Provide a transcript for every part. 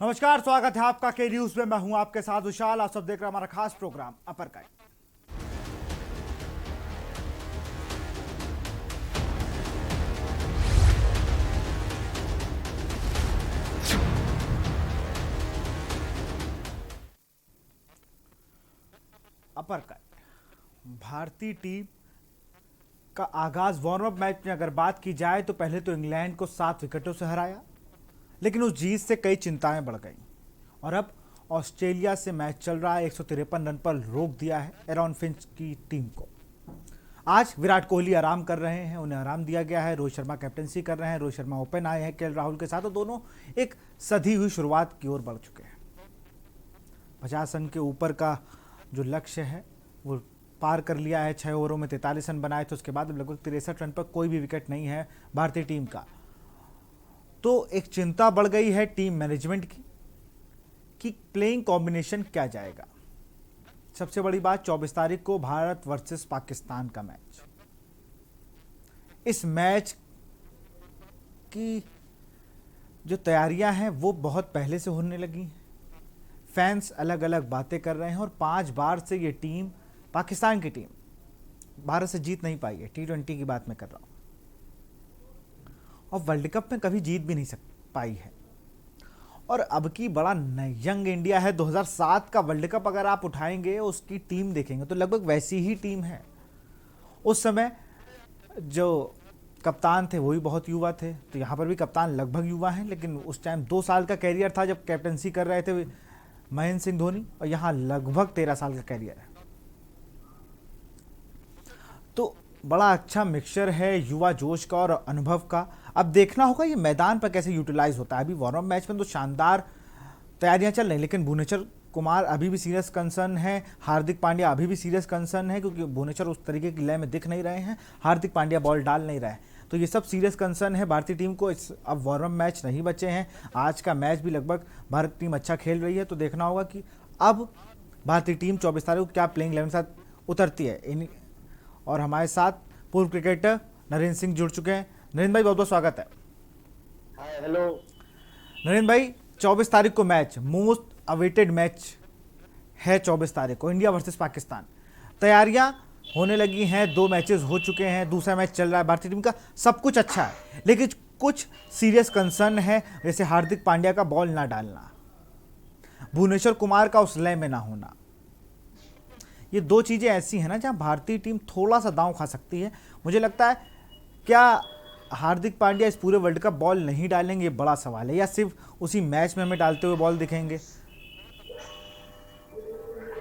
नमस्कार, स्वागत है आपका के न्यूज में। मैं हूं आपके साथ विशाल। आप सब देख रहे हैं हमारा खास प्रोग्राम अपरकट। अपरकट भारतीय टीम का आगाज वार्म अप मैच में अगर बात की जाए तो पहले तो इंग्लैंड को 7 विकेटों से हराया, लेकिन उस जीत से कई चिंताएं बढ़ गईं और अब ऑस्ट्रेलिया से मैच चल रहा है। 153 रन पर रोक दिया है एरॉन फिंच की टीम को। आज विराट कोहली आराम कर रहे हैं, उन्हें आराम दिया गया है। रोहित शर्मा कैप्टनसी कर रहे हैं, रोहित शर्मा ओपन आए हैं केएल राहुल के साथ, और दोनों एक सधी हुई शुरुआत की ओर बढ़ चुके हैं। 50 रन के ऊपर का जो लक्ष्य है वो पार कर लिया है। 6 ओवरों में 43 रन बनाए थे, उसके बाद लगभग 63 रन पर कोई भी विकेट नहीं है भारतीय टीम का। तो एक चिंता बढ़ गई है टीम मैनेजमेंट की कि प्लेइंग कॉम्बिनेशन क्या जाएगा। सबसे बड़ी बात 24 तारीख को भारत वर्सेस पाकिस्तान का मैच। इस मैच की जो तैयारियां हैं वो बहुत पहले से होने लगी हैं। फैंस अलग अलग बातें कर रहे हैं और 5 बार से ये टीम, पाकिस्तान की टीम, भारत से जीत नहीं पाई है। T20 की बात मैं कर रहा हूं, और वर्ल्ड कप में कभी जीत भी नहीं पाई है। और अब की बड़ा यंग इंडिया है। 2007 का वर्ल्ड कप अगर आप उठाएंगे, उसकी टीम देखेंगे तो लगभग वैसी ही टीम है। उस समय जो कप्तान थे वो भी बहुत युवा थे, तो यहाँ पर भी कप्तान लगभग युवा हैं, लेकिन उस टाइम 2 साल का कैरियर था जब कैप्टनसी कर रहे थे महेंद्र सिंह धोनी, और यहाँ लगभग 13 साल का कैरियर है। तो बड़ा अच्छा मिक्सचर है युवा जोश का और अनुभव का। अब देखना होगा ये मैदान पर कैसे यूटिलाइज होता है। अभी वार्म अप मैच में तो शानदार तैयारियां चल रही, लेकिन भुवनेश्वर कुमार अभी भी सीरियस कंसर्न है, हार्दिक पांड्या अभी भी सीरियस कंसर्न है, क्योंकि भुवनेश्वर उस तरीके की लय में दिख नहीं रहे हैं, हार्दिक पांड्या बॉल डाल नहीं रहे हैं। तो ये सब सीरियस कंसर्न है भारतीय टीम को। अब वार्म अप मैच नहीं बचे हैं, आज का मैच भी लगभग भारतीय टीम अच्छा खेल रही है। तो देखना होगा कि अब भारतीय टीम 24 तारीख को क्या प्लेइंग 11 के साथ उतरती है। और हमारे साथ पूर्व क्रिकेटर नरेंद्र सिंह जुड़ चुके हैं। नरेंद्र भाई, बहुत बहुत स्वागत है। हाय, हेलो नरेंद्र भाई, 24 तारीख को मैच, मोस्ट अवेटेड मैच है 24 तारीख को, इंडिया वर्सेस पाकिस्तान। तैयारियां होने लगी हैं, 2 मैचेस हो चुके हैं, दूसरा मैच चल रहा है। भारतीय टीम का सब कुछ अच्छा है, लेकिन कुछ सीरियस कंसर्न है, जैसे हार्दिक पांड्या का बॉल ना डालना, भुवनेश्वर कुमार का उस लय में ना होना। ये 2 चीजें ऐसी हैं ना जहां भारतीय टीम थोड़ा सा दांव खा सकती है। मुझे लगता है, क्या हार्दिक पांड्या इस पूरे वर्ल्ड कप बॉल नहीं डालेंगे, ये बड़ा सवाल है, या सिर्फ उसी मैच में हमें डालते हुए बॉल दिखेंगे?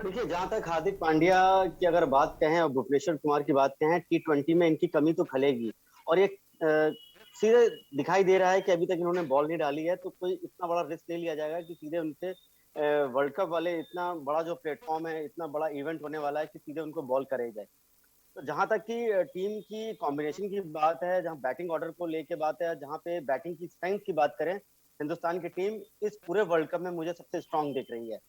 देखिए, जहां तक हार्दिक पांड्या की अगर बात कहें और भुवनेश्वर कुमार की बात कहें, T20 में इनकी कमी तो खलेगी। और ये सीधे दिखाई दे रहा है कि अभी तक इन्होंने बॉल नहीं डाली है, तो कोई इतना बड़ा रिस्क नहीं लिया जाएगा कि सीधे उनसे वर्ल्ड कप वाले, इतना बड़ा जो प्लेटफॉर्म है, इतना बड़ा इवेंट होने वाला है, कि सीधे उनको बॉल करे जाए। तो जहां तक कि टीम की कॉम्बिनेशन की बात है, जहां बैटिंग ऑर्डर को लेके बात है, जहां पे बैटिंग की स्ट्रेंथ की बात करें, हिंदुस्तान की टीम इस पूरे वर्ल्ड कप में मुझे सबसे स्ट्रांग दिख रही है।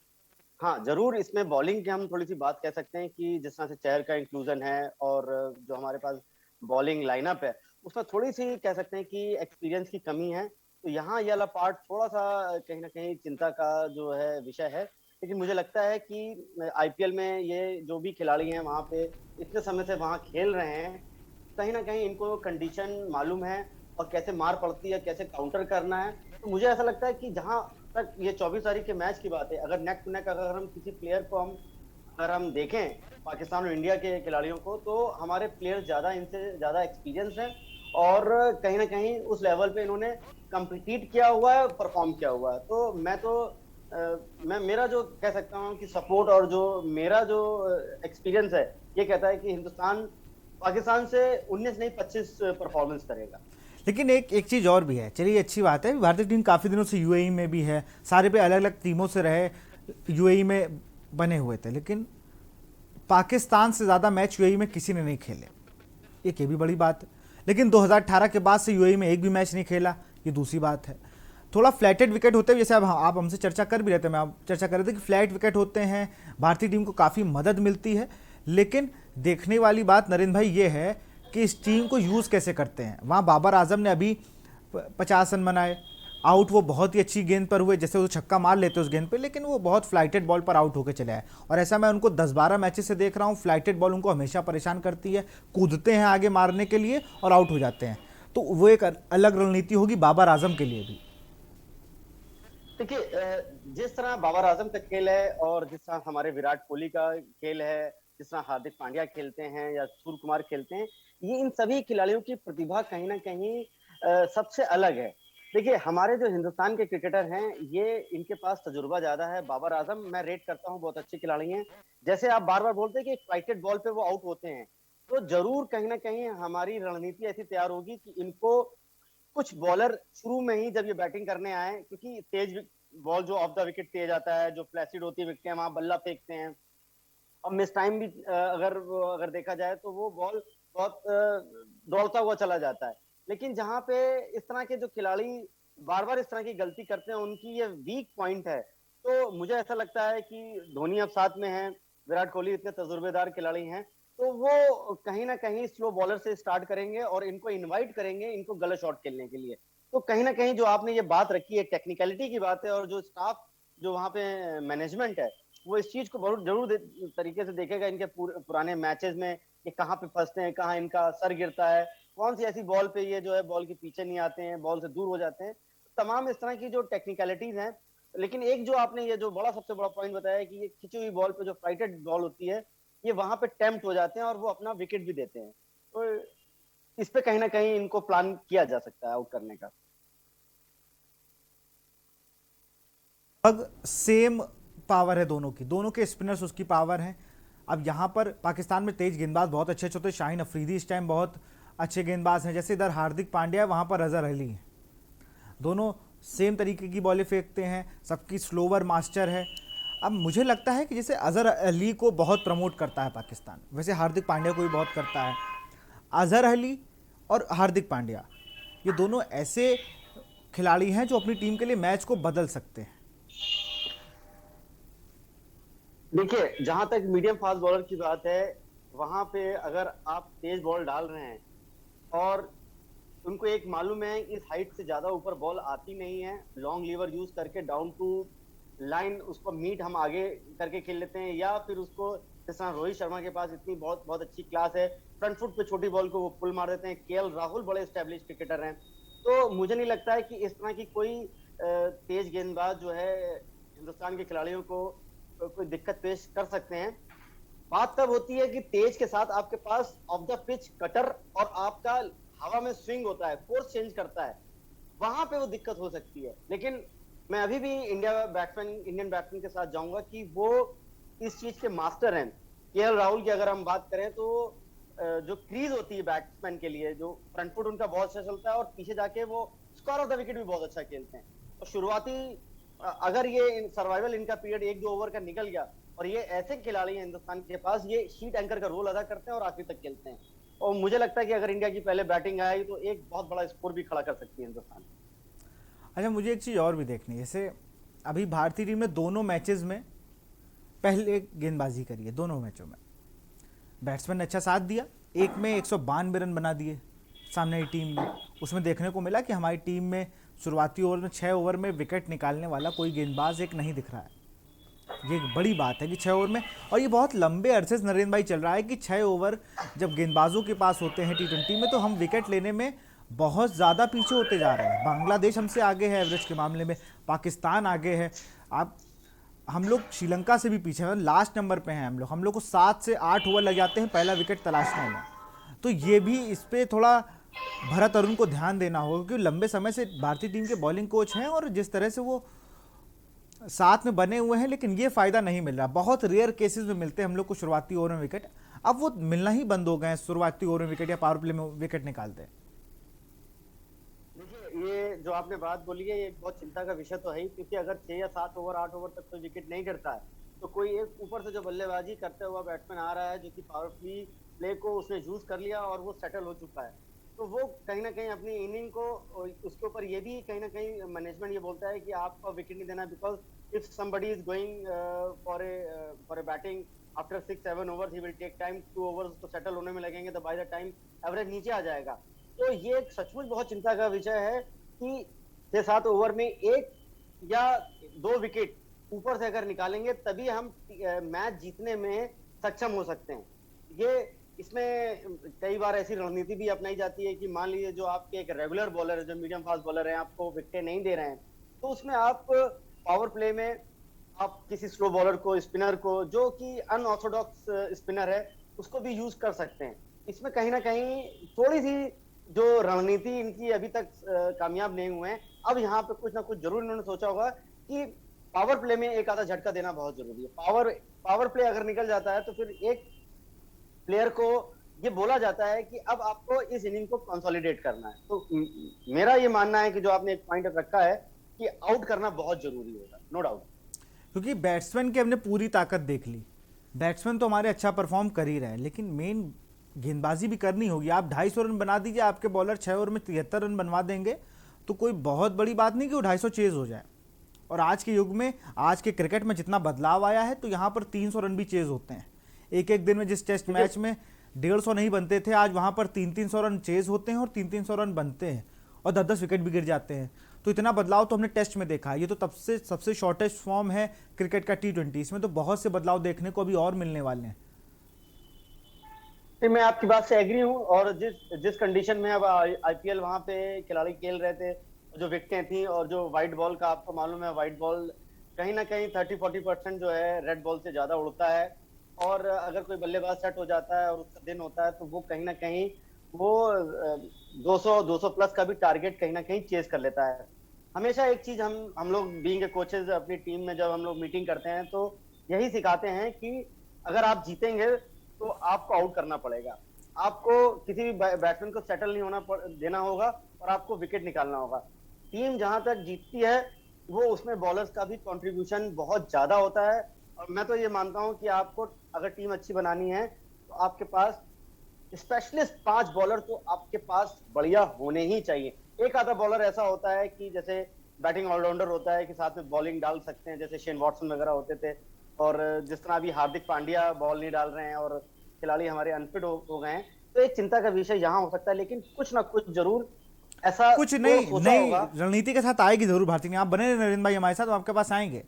हाँ, जरूर इसमें बॉलिंग की हम थोड़ी सी बात कह सकते हैं कि जिस तरह से चहर का इंक्लूजन है और जो हमारे पास बॉलिंग लाइनअप है, उसमें थोड़ी सी कह सकते हैं कि एक्सपीरियंस की कमी है। तो यहाँ ये वाला पार्ट थोड़ा सा कहीं ना कहीं चिंता का जो है विषय है। लेकिन मुझे लगता है कि आईपीएल में ये जो भी खिलाड़ी हैं वहाँ पे इतने समय से वहाँ खेल रहे हैं, कहीं ना कहीं इनको कंडीशन मालूम है और कैसे मार पड़ती है, कैसे काउंटर करना है। तो मुझे ऐसा लगता है कि जहां तक ये 24 तारीख के मैच की बात है, अगर नेक टू नेक अगर हम किसी प्लेयर को अगर हम देखें, पाकिस्तान और इंडिया के खिलाड़ियों को, तो हमारे प्लेयर्स ज्यादा इनसे ज्यादा एक्सपीरियंस हैं और कहीं ना कहीं उस लेवल पे इन्होंने कम्पीट किया हुआ है, परफॉर्म किया हुआ है। तो मैं मेरा जो कह सकता हूँ कि सपोर्ट और जो मेरा जो एक्सपीरियंस है, ये कहता है कि हिंदुस्तान पाकिस्तान से 19 नहीं 25 परफॉर्मेंस करेगा। लेकिन एक चीज़ और भी है, चलिए अच्छी बात है, भारतीय टीम काफ़ी दिनों से यूएई में भी है, सारे पे अलग अलग टीमों से रहे, यूएई में बने हुए थे, लेकिन पाकिस्तान से ज़्यादा मैच यूएई में किसी ने नहीं खेले, एक ये भी बड़ी बात है। लेकिन 2018 के बाद से यूएई में एक भी मैच नहीं खेला, ये दूसरी बात है। थोड़ा फ्लैटेड विकेट होते हैं, जैसे अब आप हमसे चर्चा कर भी रहे थे, मैं आप चर्चा कर रहे थे कि फ्लैट विकेट होते हैं, भारतीय टीम को काफ़ी मदद मिलती है। लेकिन देखने वाली बात नरेंद्र भाई ये है कि इस टीम को यूज़ कैसे करते हैं। वहाँ बाबर आजम ने अभी 50 रन बनाए, आउट वो बहुत ही अच्छी गेंद पर हुए, जैसे वो छक्का मार लेते उस गेंद पे, लेकिन वो बहुत फ्लाइटेड बॉल पर आउट होकर चले आए। और ऐसा मैं उनको 10-12 मैचेस से देख रहा हूँ, फ्लाइटेड बॉल उनको हमेशा परेशान करती है, कूदते हैं आगे मारने के लिए और आउट हो जाते हैं। तो वो एक अलग रणनीति होगी बाबर आजम के लिए भी। देखिए, जिस तरह बाबर आजम का खेल है और जिस तरह हमारे विराट कोहली का खेल है, जिस तरह हार्दिक पांड्या खेलते हैं या सूर्य कुमार खेलते हैं, ये इन सभी खिलाड़ियों की प्रतिभा कहीं ना कहीं सबसे अलग है। देखिए, हमारे जो हिंदुस्तान के क्रिकेटर हैं, ये इनके पास तजुर्बा ज्यादा है। बाबर आजम मैं रेट करता हूँ, बहुत अच्छे खिलाड़ी हैं। जैसे आप बार बार बोलते हैं कि फ्लाइटेड बॉल पे वो आउट होते हैं, तो जरूर कहीं ना कहीं हमारी रणनीति ऐसी तैयार होगी कि इनको कुछ बॉलर शुरू में ही जब ये बैटिंग करने आए, क्योंकि तेज बॉल जो ऑफ द विकेट तेज आता है, जो फ्लैसिड होती है विकेट, वहां बल्ला फेंकते हैं। और मिस टाइम भी अगर देखा जाए तो वो बॉल बहुत दौड़ता हुआ चला जाता है। लेकिन जहां पे इस तरह के जो खिलाड़ी बार बार इस तरह की गलती करते हैं, उनकी ये वीक पॉइंट है। तो मुझे ऐसा लगता है कि धोनी अब साथ में है, विराट कोहली इतने तजुर्बेदार खिलाड़ी हैं, तो वो कहीं ना कहीं स्लो बॉलर से स्टार्ट करेंगे और इनको इनवाइट करेंगे इनको गलत शॉट खेलने के लिए। तो कहीं ना कहीं जो आपने ये बात रखी है, टेक्निकलिटी की बात है, और जो स्टाफ जो वहां पे मैनेजमेंट है, वो इस चीज को बहुत जरूर तरीके से देखेगा इनके पुराने मैचेस में, कि कहाँ पे फंसते हैं, कहाँ इनका सर गिरता है, कौन सी ऐसी बॉल पे ये जो है बॉल के पीछे नहीं आते हैं, बॉल से दूर हो जाते हैं। तमाम इस तरह की जो टेक्निकलिटीज हैं। लेकिन एक जो आपने ये जो बड़ा सबसे बड़ा पॉइंट बताया कि ये खिंची हुई बॉल पे जो फ्लाइटेड बॉल होती है, ये वहां पे टेम्प्ट हो जाते हैं और वो अपना विकेट भी देते हैं। तो इस पे कहीं ना कहीं इनको प्लान किया जा सकता है आउट करने का। लगभग सेम पावर है दोनों की, दोनों के स्पिनर्स उसकी पावर है। अब यहाँ पर पाकिस्तान में तेज गेंदबाज बहुत अच्छे अच्छे होते हैं। शाहीन अफरीदी इस टाइम बहुत अच्छे गेंदबाज हैं, जैसे इधर हार्दिक पांड्या है, वहाँ पर अजहर अली है। दोनों सेम तरीके की बॉलें फेंकते हैं, सबकी स्लोवर मास्टर है। अब मुझे लगता है कि जैसे अजहर अली को बहुत प्रमोट करता है पाकिस्तान, वैसे हार्दिक पांड्या को भी बहुत करता है। अजहर अली और हार्दिक पांड्या, ये दोनों ऐसे खिलाड़ी हैं जो अपनी टीम के लिए मैच को बदल सकते हैं। देखिए, जहां तक मीडियम फास्ट बॉलर की बात है, वहां पे अगर आप तेज बॉल डाल रहे हैं और उनको एक मालूम है इस हाइट से ज्यादा ऊपर बॉल आती नहीं है, लॉन्ग लीवर यूज करके डाउन टू लाइन उसको मीट हम आगे करके खेल लेते हैं, या फिर उसको जिस तरह रोहित शर्मा के पास इतनी बहुत बहुत अच्छी क्लास है, फ्रंट फुट पे छोटी बॉल को वो पुल मार देते हैं। केएल राहुल बड़े स्टैब्लिश क्रिकेटर हैं। तो मुझे नहीं लगता है कि इस तरह की कोई तेज गेंदबाज जो है हिंदुस्तान के खिलाड़ियों को कोई दिक्कत पेश कर सकते हैं। बात तब होती है कि तेज के साथ आपके पास ऑफ द पिच कटर और आपका हवा में स्विंग होता है, कोर्स चेंज करता है, वहां पे वो दिक्कत हो सकती है। लेकिन मैं अभी भी इंडियन बैट्समैन के साथ जाऊंगा कि वो इस चीज के मास्टर हैं। केएल राहुल की अगर हम बात करें तो जो क्रीज होती है बैट्समैन के लिए, जो फ्रंट फुट उनका बहुत अच्छा चलता है और पीछे जाके वो स्क्वायर ऑफ द विकेट भी बहुत अच्छा खेलते हैं। और शुरुआती अगर ये सर्वाइवल इनका पीरियड 1-2 ओवर का निकल गया, और ये ऐसे खिलाड़ी हैं हिंदुस्तान के पास, ये शीट एंकर का रोल अदा करते हैं और आखिर तक खेलते हैं। और मुझे लगता है कि अगर इंडिया की पहले बैटिंग आई तो एक बहुत बड़ा स्कोर भी खड़ा कर सकती है हिंदुस्तान। अच्छा, मुझे एक चीज़ और भी देखनी है। जैसे अभी भारतीय टीम ने दोनों मैचेस में पहले गेंदबाजी करी है, दोनों मैचों में बैट्समैन ने अच्छा साथ दिया। एक में 192 रन बना दिए सामने की टीम ने। उसमें देखने को मिला कि हमारी टीम में शुरुआती ओवर में 6 ओवर में विकेट निकालने वाला कोई गेंदबाज एक नहीं दिख रहा है। ये एक बड़ी बात है कि 6 ओवर में, और ये बहुत लंबे अरसे से नरेंद्र भाई चल रहा है कि 6 ओवर जब गेंदबाजों के पास होते हैं टी20 में, तो हम विकेट लेने में बहुत ज़्यादा पीछे होते जा रहे हैं। बांग्लादेश हमसे आगे है एवरेज के मामले में, पाकिस्तान आगे है। आप हम लोग श्रीलंका से भी पीछे हैं, लास्ट नंबर पे हैं हम लोग को 7 से 8 ओवर लग जाते हैं पहला विकेट तलाशने में। तो ये भी इस पे थोड़ा भरत अरुण को ध्यान देना होगा, क्योंकि लंबे समय से भारतीय टीम के बॉलिंग कोच हैं और जिस तरह से वो साथ में बने हुए हैं, लेकिन ये फायदा नहीं मिल रहा। बहुत रेयर केसेस में मिलते हैं हम लोग को शुरुआती ओवर में विकेट, अब वो मिलना ही बंद हो गए हैं। शुरुआती ओवर में विकेट या पावर प्ले में विकेट निकालते हैं। देखिए, ये जो आपने बात बोली है, ये एक बहुत चिंता का विषय तो है ही, क्योंकि अगर 6 या 7 ओवर 8 ओवर तक कोई विकेट नहीं गिरता है, तो कोई एक ऊपर से जो बल्लेबाजी करते हुआ बैट्समैन आ रहा है, जो कि पावर प्ले को उसने यूज कर लिया और वो सेटल हो चुका है, तो वो कहीं ना कहीं अपनी इनिंग को उसके ऊपर ये भी कहीं ना कहीं मैनेजमेंट ये बोलता है कि आपको विकेट नहीं देना, because if somebody is going for a batting after 6-7 overs, he will take time, 2 overs तो सेटल होने में लगेंगे, तो बाय द टाइम एवरेज नीचे आ जाएगा। तो ये सचमुच बहुत चिंता का विषय है कि 6-7 ओवर में 1 या 2 विकेट ऊपर से अगर निकालेंगे तभी हम मैच जीतने में सक्षम हो सकते हैं। ये इसमें कई बार ऐसी रणनीति भी अपनाई जाती है कि मान लीजिए जो आपके एक रेगुलर बॉलर है, जो मीडियम फास्ट बॉलर है, आपको विकेटें नहीं दे रहे हैं, तो उसमें आप पावर प्ले में आप किसी स्लो बॉलर को, स्पिनर को, जो कि अनऑर्थोडॉक्स स्पिनर है, उसको भी यूज कर सकते हैं। इसमें कहीं ना कहीं थोड़ी सी जो रणनीति इनकी अभी तक कामयाब नहीं हुए हैं। अब यहाँ पे कुछ ना कुछ जरूर इन्होंने सोचा होगा कि पावर प्ले में एक आधा झटका देना बहुत जरूरी है। पावर प्ले अगर निकल जाता है तो फिर एक प्लेयर को ये बोला जाता है कि अब आपको इस इनिंग को कंसोलिडेट करना है। तो मेरा ये मानना है कि जो आपने एक पॉइंट रखा है कि आउट करना बहुत जरूरी होगा, नो डाउट। क्योंकि बैट्समैन की हमने पूरी ताकत देख ली, बैट्समैन तो हमारे अच्छा परफॉर्म कर ही रहे हैं, लेकिन मेन गेंदबाजी भी करनी होगी। आप 250 रन बना दीजिए, आपके बॉलर 6 ओवर में 73 रन बनवा देंगे तो कोई बहुत बड़ी बात नहीं कि वो 250 चेज हो जाए। और आज के युग में, आज के क्रिकेट में जितना बदलाव आया है, तो यहाँ पर 300 रन भी चेज होते हैं। एक एक दिन में जिस टेस्ट मैच में 150 नहीं बनते थे, आज वहाँ पर 300 रन चेज होते हैं और 300 रन बनते हैं और 10-10 विकेट भी गिर जाते हैं। तो इतना बदलाव तो हमने टेस्ट में देखा है। ये तो तब से सबसे शॉर्टेस्ट फॉर्म है क्रिकेट का T20। इसमें तो बहुत से बदलाव देखने को अभी और मिलने वाले हैं। मैं आपकी बात से एग्री हूं। और जिस कंडीशन में अब आईपीएल वहां पे खिलाड़ी खेल रहे थे, जो विकेटें थी और जो व्हाइट बॉल का आपको मालूम है, व्हाइट बॉल कहीं ना कहीं 30-40% जो है रेड बॉल से ज्यादा उड़ता है। और अगर कोई बल्लेबाज सेट हो जाता है और उसका दिन होता है तो वो कहीं ना कहीं वो 200 प्लस का भी टारगेट कहीं ना कहीं चेज कर लेता है। हमेशा एक चीज हम लोग बीइंग ए कोचेज अपनी टीम में जब हम लोग मीटिंग करते हैं तो यही सिखाते हैं कि अगर आप जीतेंगे तो आपको आउट करना पड़ेगा। आपको किसी भी बैट्समैन को सेटल नहीं होना देना होगा और आपको विकेट निकालना होगा। टीम जहां तक जीतती है वो उसमें बॉलर्स का भी कंट्रीब्यूशन बहुत ज्यादा होता है। और मैं तो ये मानता हूं कि आपको अगर टीम अच्छी बनानी है तो आपके पास स्पेशलिस्ट 5 बॉलर तो आपके पास बढ़िया होने ही चाहिए। एक आधा बॉलर ऐसा होता है कि जैसे बैटिंग ऑलराउंडर होता है कि साथ में बॉलिंग डाल सकते हैं, जैसे शेन वॉटसन वगैरह होते थे। और जिस तरह अभी हार्दिक पांड्या बॉल नहीं डाल रहे हैं और खिलाड़ी हमारे अनफिट हो गए हैं, तो एक चिंता का विषय यहाँ हो सकता है। लेकिन कुछ ना कुछ जरूर ऐसा कुछ नई रणनीति के साथ आएगी जरूर भारती ने। आप बने रहे नरेंद्र भाई हमारे साथ, हम आपके पास आएंगे।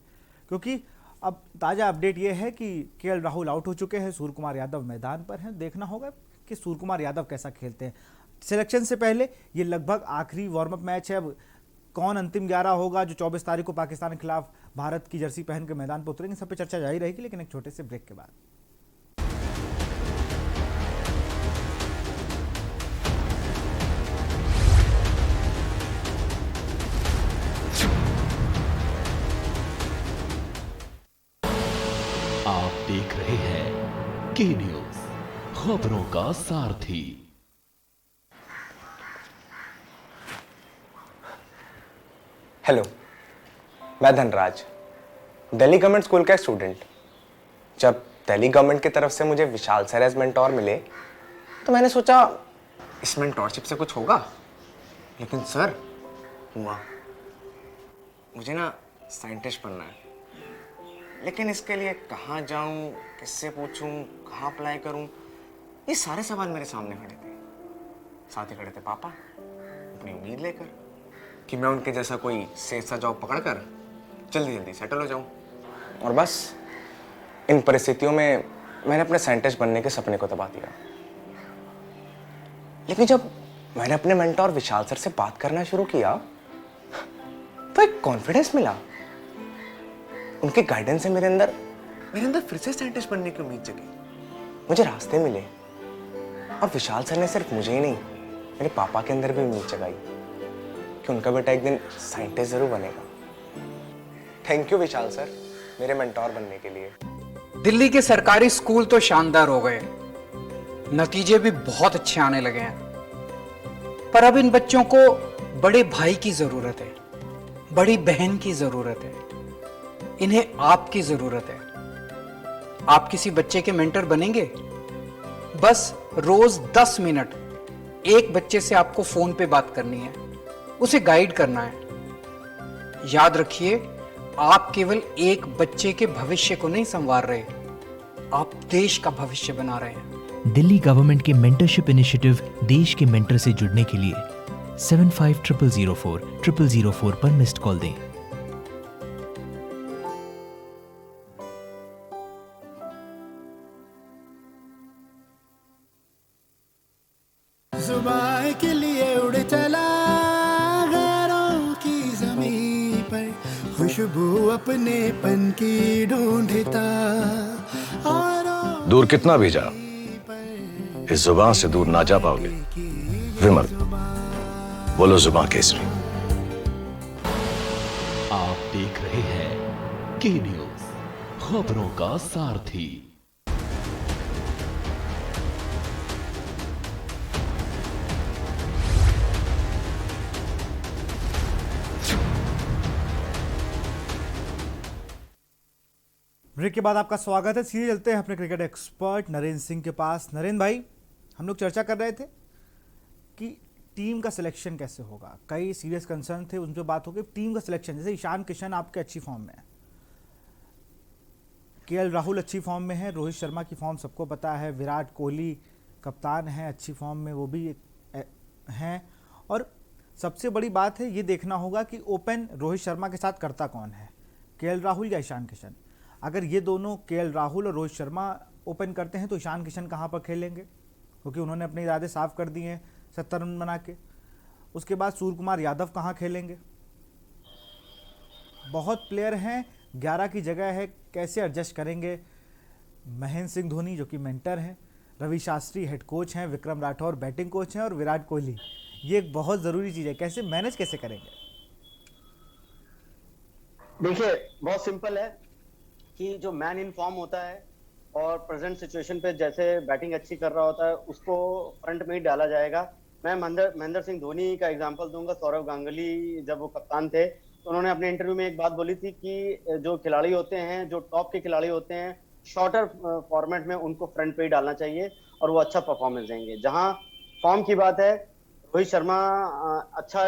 क्योंकि अब ताजा अपडेट ये है कि केएल राहुल आउट हो चुके हैं, सूर्य कुमार यादव मैदान पर हैं। देखना होगा कि सूर्य कुमार यादव कैसा खेलते हैं। सिलेक्शन से पहले ये लगभग आखिरी वार्म अप मैच है। अब कौन अंतिम 11 होगा जो 24 तारीख को पाकिस्तान के खिलाफ भारत की जर्सी पहन के मैदान पर उतरेंगे, सब पे चर्चा जारी रहेगी, लेकिन एक छोटे से ब्रेक के बाद। आप देख रहे हैं के न्यूज, खबरों का सारथी। हेलो, मैं धनराज, दिल्ली गवर्नमेंट स्कूल का स्टूडेंट। जब दिल्ली गवर्नमेंट की तरफ से मुझे विशाल सर एज मेंटोर मिले तो मैंने सोचा इस मेंटोरशिप से कुछ होगा, लेकिन सर हुआ। मुझे ना साइंटिस्ट बनना है, लेकिन इसके लिए कहाँ जाऊँ, किससे पूछूँ, कहाँ अप्लाई करूँ, ये सारे सवाल मेरे सामने खड़े थे। साथ ही खड़े थे पापा अपनी उम्मीद लेकर कि मैं उनके जैसा कोई सेफ सा जॉब पकड़कर जल्दी जल्दी सेटल हो जाऊं। और बस इन परिस्थितियों में मैंने अपने साइंटिस्ट बनने के सपने को दबा दिया। लेकिन जब मैंने अपने मेंटोर विशाल सर से बात करना शुरू किया तो एक कॉन्फिडेंस मिला। उनके गाइडेंस से मेरे अंदर फिर से साइंटिस्ट बनने की उम्मीद जगी। मुझे रास्ते मिले और विशाल सर ने सिर्फ मुझे ही नहीं, मेरे पापा के अंदर भी उम्मीद जगाई कि उनका बेटा एक दिन साइंटिस्ट जरूर बनेगा। थैंक यू विशाल सर, मेरे मेंटोर बनने के लिए। दिल्ली के सरकारी स्कूल तो शानदार हो गए, नतीजे भी बहुत अच्छे आने लगे हैं, पर अब इन बच्चों को बड़े भाई की जरूरत है, बड़ी बहन की जरूरत है, इन्हें आपकी जरूरत है। आप किसी बच्चे के मेंटर बनेंगे? बस रोज 10 मिनट एक बच्चे से आपको फोन पे बात करनी है, उसे गाइड करना है। याद रखिए, आप केवल एक बच्चे के भविष्य को नहीं संवार रहे, आप देश का भविष्य बना रहे हैं। दिल्ली गवर्नमेंट के मेंटरशिप इनिशिएटिव देश के मेंटर से जुड़ने के लिए 750004 पर मिस्ड कॉल दें। जुबान के लिए उड़ चला गैरों की ज़मीं पर, खुशबू अपने पन की ढूंढता और दूर कितना भी जा, इस जुबान से दूर ना जा पाओगे। विमल, बोलो जुबान केसरी। आप देख रहे हैं के न्यूज, खबरों का सारथी। ब्रेक के बाद आपका स्वागत है। सीधे चलते हैं अपने क्रिकेट एक्सपर्ट नरेंद्र सिंह के पास। नरेंद्र भाई, हम लोग चर्चा कर रहे थे कि टीम का सिलेक्शन कैसे होगा। कई सीरियस कंसर्न थे, उन पर बात हो गई। टीम का सिलेक्शन, जैसे ईशान किशन आपके अच्छी फॉर्म में है, केएल राहुल अच्छी फॉर्म में है, रोहित शर्मा की फॉर्म सबको पता है, विराट कोहली कप्तान है अच्छी फॉर्म में, वो भी हैं। और सबसे बड़ी बात है, ये देखना होगा कि ओपन रोहित शर्मा के साथ करता कौन है, केएल राहुल या ईशान किशन। अगर ये दोनों केएल राहुल और रोहित शर्मा ओपन करते हैं तो ईशान किशन कहाँ पर खेलेंगे, क्योंकि उन्होंने अपने इरादे साफ कर दिए हैं 70 रन बना के। उसके बाद सूर्य कुमार यादव कहाँ खेलेंगे। बहुत प्लेयर हैं, 11 की जगह है, कैसे एडजस्ट करेंगे। महेंद्र सिंह धोनी जो कि मेंटर हैं, रवि शास्त्री हेड कोच हैं, विक्रम राठौर बैटिंग कोच हैं और विराट कोहली। ये एक बहुत ज़रूरी चीज़ है, कैसे मैनेज कैसे करेंगे। देखिए, बहुत सिंपल है कि जो मैन इन फॉर्म होता है और प्रेजेंट सिचुएशन पे जैसे बैटिंग अच्छी कर रहा होता है उसको फ्रंट में ही डाला जाएगा। मैं महेंद्र सिंह धोनी का एग्जांपल दूंगा। सौरव गांगुली जब वो कप्तान थे तो उन्होंने अपने इंटरव्यू में एक बात बोली थी कि जो खिलाड़ी होते हैं, जो टॉप के खिलाड़ी होते हैं, शॉर्टर फॉर्मेट में उनको फ्रंट पे ही डालना चाहिए और वो अच्छा परफॉर्मेंस देंगे। जहां फॉर्म की बात है, रोहित शर्मा अच्छा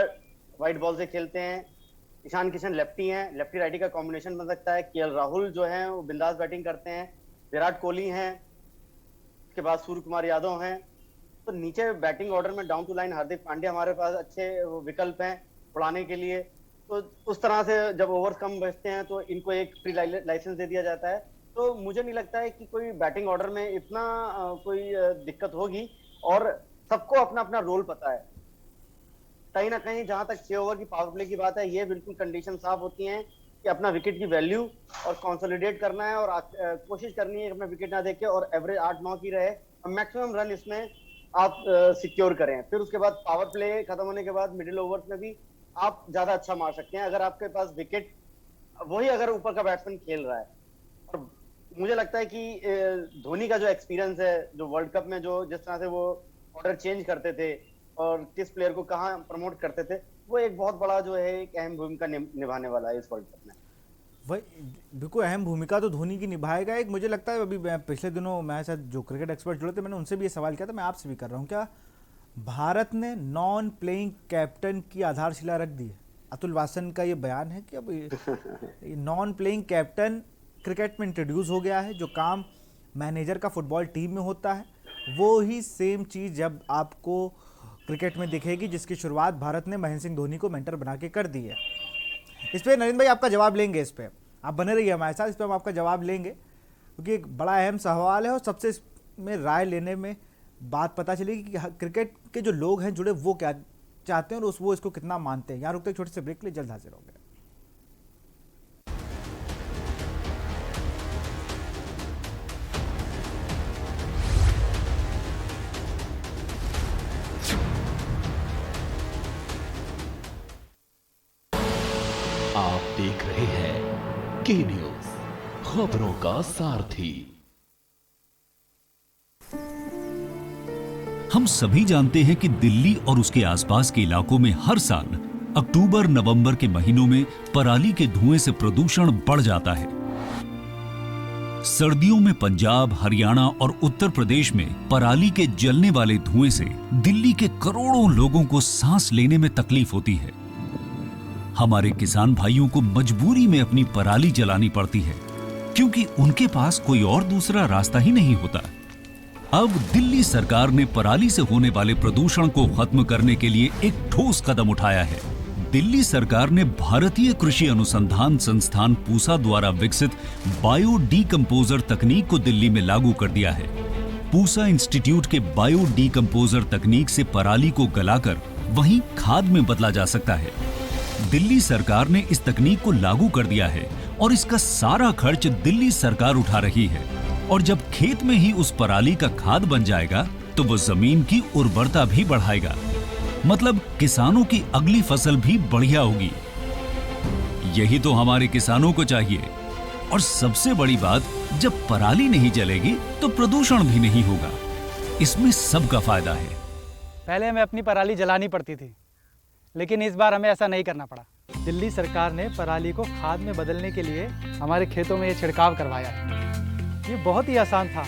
वाइट बॉल से खेलते हैं, ईशान किशन लेफ्टी हैं, लेफ्टी राइटी का कॉम्बिनेशन बन सकता है, केएल राहुल जो हैं वो बिंदास बैटिंग करते हैं, विराट कोहली हैं, उसके बाद सूर्य कुमार यादव हैं। तो नीचे बैटिंग ऑर्डर में down to line Hardik Pandya हमारे पास अच्छे विकल्प हैं उड़ाने के लिए। तो उस तरह से जब ओवर्स कम बचते हैं तो इनको एक फ्री लाइसेंस दे दिया जाता है। तो मुझे नहीं लगता है कि कोई बैटिंग ऑर्डर में इतना कोई दिक्कत होगी और सबको अपना अपना रोल पता है। कहीं ना कहीं जहां तक 6 ओवर की पावर प्ले की बात है, ये बिल्कुल कंडीशन साफ होती हैं कि अपना विकेट की वैल्यू और कंसोलिडेट करना है और कोशिश करनी है अपना विकेट ना देके और एवरेज 8-9 की रहे और मैक्सिमम रन इसमें आप सिक्योर करें। फिर उसके बाद पावर प्ले खत्म होने के बाद मिडिल ओवर्स में भी आप ज्यादा अच्छा मार सकते हैं अगर आपके पास विकेट वही अगर ऊपर का बैट्समैन खेल रहा है। और मुझे लगता है कि धोनी का जो एक्सपीरियंस है, जो वर्ल्ड कप में जो जिस तरह से वो ऑर्डर चेंज करते थे और किस प्लेयर को कहाँ प्रमोट करते थे, वो एक बहुत बड़ा जो है एक अहम भूमिका निभाने वाला है इस वर्ल्ड कप में। वही बिल्कुल अहम भूमिका तो धोनी की निभाएगा। एक मुझे लगता है, अभी पिछले दिनों मेरे साथ जो क्रिकेट एक्सपर्ट जुड़े थे, मैंने उनसे भी ये सवाल किया था, मैं आपसे भी कर रहा हूँ, क्या भारत ने नॉन प्लेइंग कैप्टन की आधारशिला रख दी है। अतुल वासन का ये बयान है कि अब ये नॉन प्लेइंग कैप्टन क्रिकेट में इंट्रोड्यूस हो गया है। जो काम मैनेजर का फुटबॉल टीम में होता है वो ही सेम चीज़ जब आपको क्रिकेट में दिखेगी, जिसकी शुरुआत भारत ने महेंद्र सिंह धोनी को मेंटर बना के कर दी है। इस पर नरेंद्र भाई आपका जवाब लेंगे, इस पर आप बने रहिए हमारे साथ, इस पर हम आपका जवाब लेंगे क्योंकि एक बड़ा अहम सवाल है और सबसे इसमें राय लेने में बात पता चलेगी कि क्रिकेट के जो लोग हैं जुड़े वो क्या चाहते हैं और वो इसको कितना मानते हैं। यहाँ रुकते छोटे से ब्रेक के लिए, जल्द हाजिर होंगे। आप देख रहे हैं के न्यूज, खबरों का सारथी। हम सभी जानते हैं कि दिल्ली और उसके आसपास के इलाकों में हर साल अक्टूबर नवंबर के महीनों में पराली के धुएं से प्रदूषण बढ़ जाता है। सर्दियों में पंजाब, हरियाणा और उत्तर प्रदेश में पराली के जलने वाले धुएं से दिल्ली के करोड़ों लोगों को सांस लेने में तकलीफ होती है। हमारे किसान भाइयों को मजबूरी में अपनी पराली जलानी पड़ती है क्योंकि उनके पास कोई और दूसरा रास्ता ही नहीं होता। अब दिल्ली सरकार ने पराली से होने वाले प्रदूषण को खत्म करने के लिए एक ठोस कदम उठाया है। दिल्ली सरकार ने भारतीय कृषि अनुसंधान संस्थान पूसा द्वारा विकसित बायो डीकंपोजर तकनीक को दिल्ली में लागू कर दिया है। पूसा इंस्टीट्यूट के बायो डीकंपोजर तकनीक से पराली को गलाकर वहीं खाद में बदला जा सकता है। दिल्ली सरकार ने इस तकनीक को लागू कर दिया है और इसका सारा खर्च दिल्ली सरकार उठा रही है। और जब खेत में ही उस पराली का खाद बन जाएगा तो वो जमीन की उर्वरता भी बढ़ाएगा, मतलब किसानों की अगली फसल भी बढ़िया होगी। यही तो हमारे किसानों को चाहिए। और सबसे बड़ी बात, जब पराली नहीं जलेगी तो प्रदूषण भी नहीं होगा। इसमें सबका फायदा है। पहले हमें अपनी पराली जलानी पड़ती थी, लेकिन इस बार हमें ऐसा नहीं करना पड़ा। दिल्ली सरकार ने पराली को खाद में बदलने के लिए हमारे खेतों में ये छिड़काव करवाया। ये बहुत ही आसान था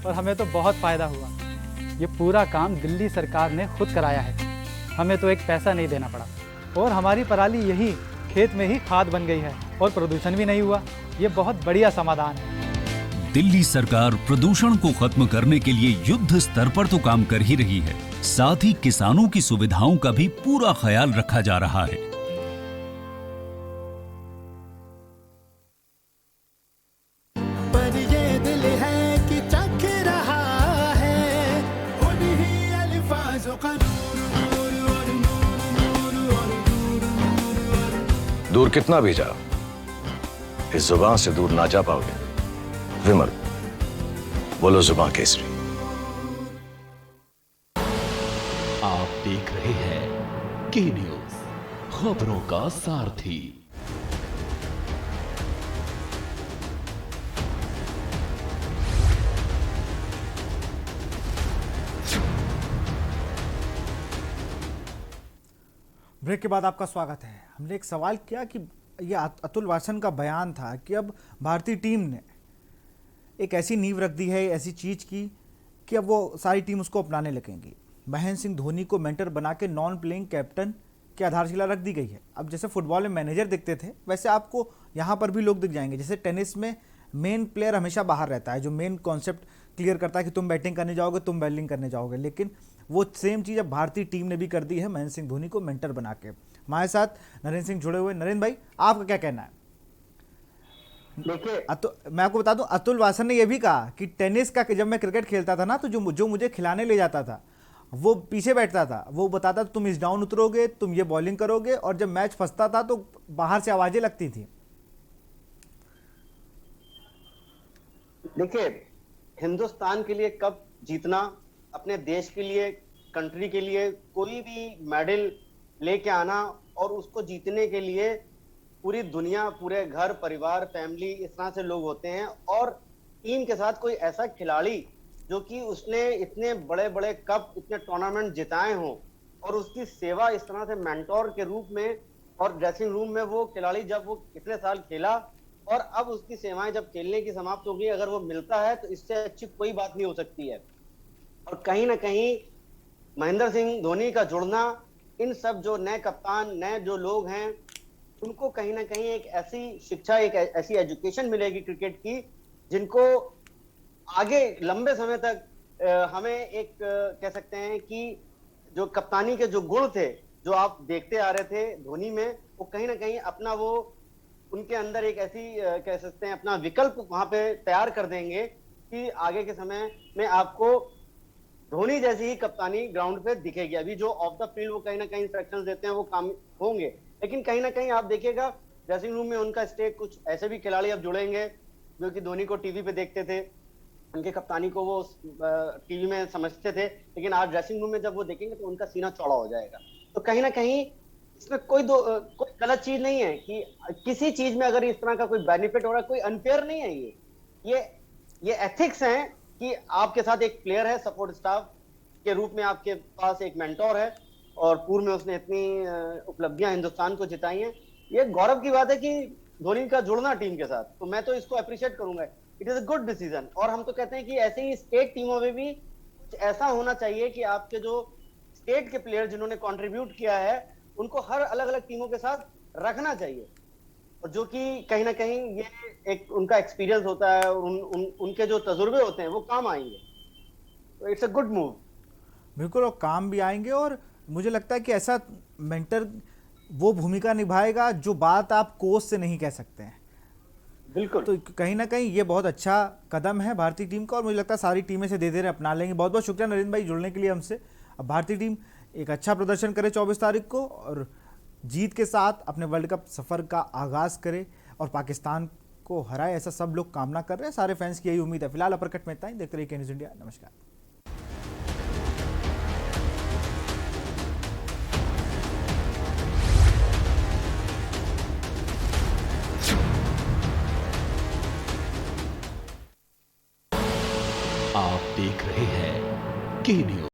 और हमें तो बहुत फ़ायदा हुआ। ये पूरा काम दिल्ली सरकार ने खुद कराया है, हमें तो एक पैसा नहीं देना पड़ा और हमारी पराली यही खेत में ही खाद बन गई है और प्रदूषण भी नहीं हुआ। ये बहुत बढ़िया समाधान है। दिल्ली सरकार प्रदूषण को खत्म करने के लिए युद्ध स्तर पर तो काम कर ही रही है, साथ ही किसानों की सुविधाओं का भी पूरा ख्याल रखा जा रहा है। पर ये दिल है कि चख रहा है उन्हीं अल्फाजों का नूर और नूर और नूर। दूर कितना भी जा, इस जुबान से दूर ना जा पाओगे। विमल, बोलो जुबान केसरी। आप देख रहे हैं के न्यूज, खबरों का सारथी। ब्रेक के बाद आपका स्वागत है। हमने एक सवाल किया कि यह अतुल वासन का बयान था कि अब भारतीय टीम ने एक ऐसी नींव रख दी है, ऐसी चीज़ की कि अब वो सारी टीम उसको अपनाने लगेंगी। महेंद्र सिंह धोनी को मेंटर बना के नॉन प्लेइंग कैप्टन की आधारशिला रख दी गई है। अब जैसे फुटबॉल में मैनेजर दिखते थे, वैसे आपको यहाँ पर भी लोग दिख जाएंगे। जैसे टेनिस में मेन प्लेयर हमेशा बाहर रहता है, जो मेन कॉन्सेप्ट क्लियर करता है कि तुम बैटिंग करने जाओगे, तुम बॉलिंग करने जाओगे, लेकिन वो सेम चीज़ अब भारतीय टीम ने भी कर दी है महेंद्र सिंह धोनी को मेंटर बना के। हमारे साथ नरेंद्र सिंह जुड़े हुए। नरेंद्र भाई, आपका क्या कहना है? देखिए, मैं आपको बता दूं, अतुल वासन ने यह भी कहा कि टेनिस का, जब मैं क्रिकेट खेलता था ना, तो जो मुझे खिलाने ले जाता था वो पीछे बैठता था, वो बताता था तुम इस डाउन उतरोगे, तुम ये बॉलिंग करोगे, और जब मैच फंसता था तो बाहर से आवाजें लगती थी। देखिए, हिंदुस्तान के लिए कप जीतना, अपने देश के लिए, कंट्री के लिए कोई भी मेडल लेके आना और उसको जीतने के लिए पूरी दुनिया, पूरे घर परिवार, फैमिली, इस तरह से लोग होते हैं। और टीम के साथ कोई ऐसा खिलाड़ी जो कि उसने इतने बड़े बड़े कप, इतने टूर्नामेंट जिताए हों, और उसकी सेवा इस तरह से मेंटोर के रूप में, और ड्रेसिंग रूम में वो खिलाड़ी जब वो इतने साल खेला और अब उसकी सेवाएं जब खेलने की समाप्त हो गई, अगर वो मिलता है तो इससे अच्छी कोई बात नहीं हो सकती है। और कहीं ना कहीं महेंद्र सिंह धोनी का जुड़ना, इन सब जो नए कप्तान, नए जो लोग हैं, उनको कहीं ना कहीं एक ऐसी शिक्षा, एक ऐसी एजुकेशन मिलेगी क्रिकेट की, जिनको आगे लंबे समय तक हमें एक कह सकते हैं कि जो कप्तानी के जो गुण थे, जो आप देखते आ रहे थे धोनी में, वो कहीं ना कहीं अपना वो उनके अंदर एक ऐसी कह सकते हैं अपना विकल्प वहां पे तैयार कर देंगे कि आगे के समय में आपको धोनी जैसी ही कप्तानी ग्राउंड पे दिखेगी। अभी जो ऑफ द फील्ड वो कहीं ना कहीं इंस्ट्रक्शंस देते हैं वो काम होंगे, लेकिन कहीं ना कहीं आप देखिएगा ड्रेसिंग रूम में उनका स्टेक, कुछ ऐसे भी खिलाड़ी अब जुड़ेंगे जो कि धोनी को टीवी पे देखते थे, उनके कप्तानी को वो टीवी में समझते थे, लेकिन आज ड्रेसिंग रूम में जब वो देखेंगे तो उनका सीना चौड़ा हो जाएगा। तो कहीं ना कहीं इसमें कोई गलत चीज नहीं है कि किसी चीज में अगर इस तरह का कोई बेनिफिट हो रहा है, कोई अनफेयर नहीं है। ये एथिक्स हैं कि आपके साथ एक प्लेयर है, सपोर्ट स्टाफ के रूप में आपके पास एक मेंटोर है, और पूर्व में उसने इतनी उपलब्धियां हिंदुस्तान को जिताई हैं। ये गौरव की बात है कि धोनी का जुड़ना टीम के साथ, तो मैं तो इसको अप्रिशिएट करूंगा। It is a good decision. और हम तो कहते हैं कि ऐसे ही स्टेट टीमों में भी कुछ ऐसा होना चाहिए कि आपके जो स्टेट के प्लेयर जिन्होंने कंट्रीब्यूट किया है, उनको हर अलग अलग टीमों के साथ रखना चाहिए, और जो कि कहीं ना कहीं ये एक उनका एक्सपीरियंस होता है, और उनके जो तजुर्बे होते हैं वो काम आएंगे। तो इट्स अ गुड मूव। बिल्कुल, और काम भी आएंगे। और मुझे लगता है कि ऐसा मेंटर वो भूमिका निभाएगा जो बात आप कोच से नहीं कह सकते हैं। बिल्कुल। तो कहीं ना कहीं ये बहुत अच्छा कदम है भारतीय टीम का, और मुझे लगता है सारी टीमें से धीरे धीरे अपना लेंगे। बहुत बहुत शुक्रिया नरेंद्र भाई जुड़ने के लिए हमसे। अब भारतीय टीम एक अच्छा प्रदर्शन करे 24 तारीख को और जीत के साथ अपने वर्ल्ड कप सफर का आगाज करे और पाकिस्तान को हराए, ऐसा सब लोग कामना कर रहे हैं। सारे फैंस की यही उम्मीद है। फिलहाल अपरकट में इतना ही। देखते रहिए न्यूज़ इंडिया। नमस्कार। आप देख रहे हैं के न्यूज़।